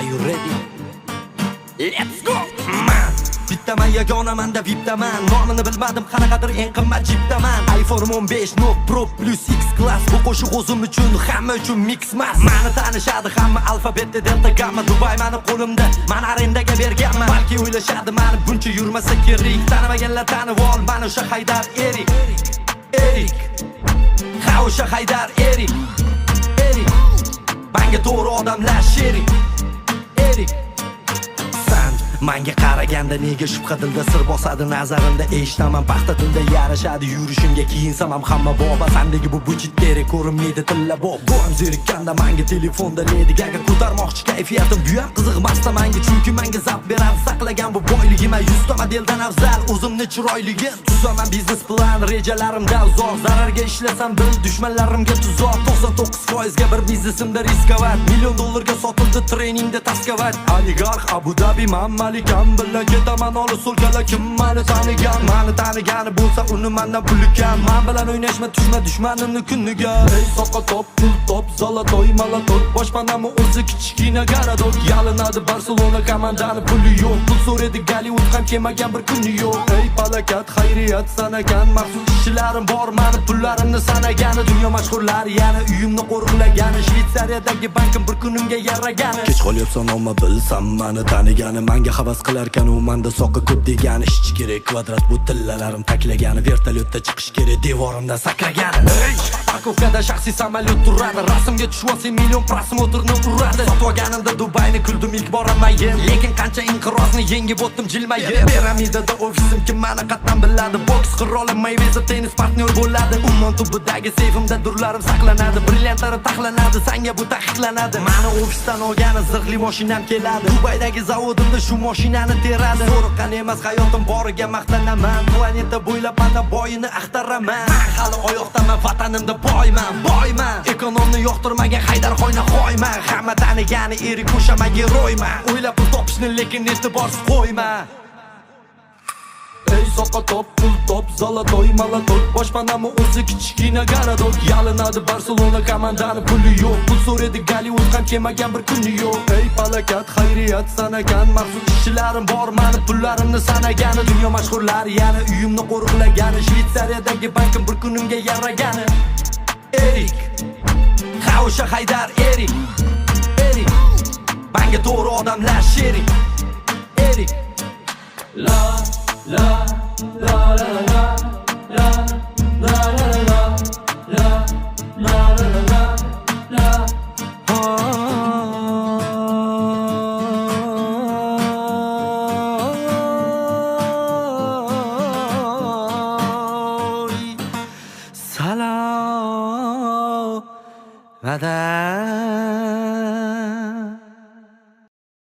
Are you ready? Let's go! Man bittaman yagonamanda vipdaman nomini bilmadim qanaqadir eng qimmat chipdaman iPhone 15 Note Pro Plus X Class bu qo'shiq o'zim uchun hamma uchun mix mas mani tanishadi hamma alfabetda delta gamma Dubai mani qo'limda mani arendaga berganman balki o'ylashadi mani buncha yurmasa kerak tanimaganlar tanib ol mani o'sha Haydar Erik ha o'sha Haydar Erik menga to'g'ri odamlar sherik Manga qaraganda nega shubha dilda sir bosadi nazarimda eshitaman paxta tilda yarashadi yurishimga kiyinsam ham hamma boba sandagi bu buchit kerak ko'rinmaydi tilla bob bu ham zerikkanda manga telefonda Lady Gaga ko'tarmoqchi kayfiyatim bu ham qiziqmasda manga chunki menga zavq beradi saqlagan bu boyligim 100 ta modeldan afzal o'zimni chiroyligim tuzaman biznes plan rejalarimda uzoq zararga ishlasam bil dushmanlarimga tuzoq 99% ga bir biznesimda riskovat $1 million ga sotildi treningda taskovat oligarx Abu Dhabi mamma Malikam bilan ketaman olis so'lkala kim mani tanigani bo'lsa uni mendan pul kam men bilan o'ynashma tushma dushmanimni kuniga ey soqqa top pul top zolotoy molotoy boshpanami o'zi kichkina garadok yalinadi Barselona komandani puli yo'q pul so'raydi Gollivud ham kelmagan bir kuni yo'q ey palakat xayriyat sanagan maxsus ishlarim bor meni pullarimni sanagani dunyo mashhurlari yana uyimni qo'riqlagani Shvetsariyadagi bankim bir kunimga yaragani kech qolyapsan omma bilsam meni tanigani menga havas qilarkan u menda soqqa ko'p degani ishchi kerak kvadrat bu tillalarim taklagani vertolyotda chiqish kerak devorimdan sakragani parkovkada shaxsiy samolyot turadi rasmga tushib olsang million prosmotrni uradi sotib olganimda Dubayni kuldim ilk boramayin lekin qancha inqirozni yengib o'tdim jilmayib piramidada ofisim kim meni qatdan biladi boks qiroli Mayweather tennis partnyor bo'ladi ummon tubidagi seyfimda durlarim saqlanadi brilliantlarim taxlanadi sanga bu taqiqlanadi meni ofisdan olgani zirhli mashinam keladi Dubaydagi zavodimda shu mashinani teradi zo'riqqan emas hayotim boriga maqtanaman planeta bo'ylab menda boyini axtaraman men hali oyoqdaman vatanimda boyman ekonomni yoqtirmagan Haydar xoyna qo'yman hamma tanigani erik o'shaman geroyman o'ylab pul topishni lekin e'tiborsiz qo'yma ey soqqa top pul top zolotoy molotoy boshpanami o'zi kichkina garadok yalinadi Barselona komandani puli yo'q pul so'raydi Gollivud ham kelmagan bir kuni yo'q ey palakat xayriyat sanagan maxsus ishlarim bor meni pullarimni sanagani dunyo mashhurlari yana uyimni qo'riqlagani Shvetsariyadagi bankim bir kunimga yaragani Erik ha o'sha Haydar Erik menga to'g'ri odamlar sherik La la la la la la la la la la la la la Salam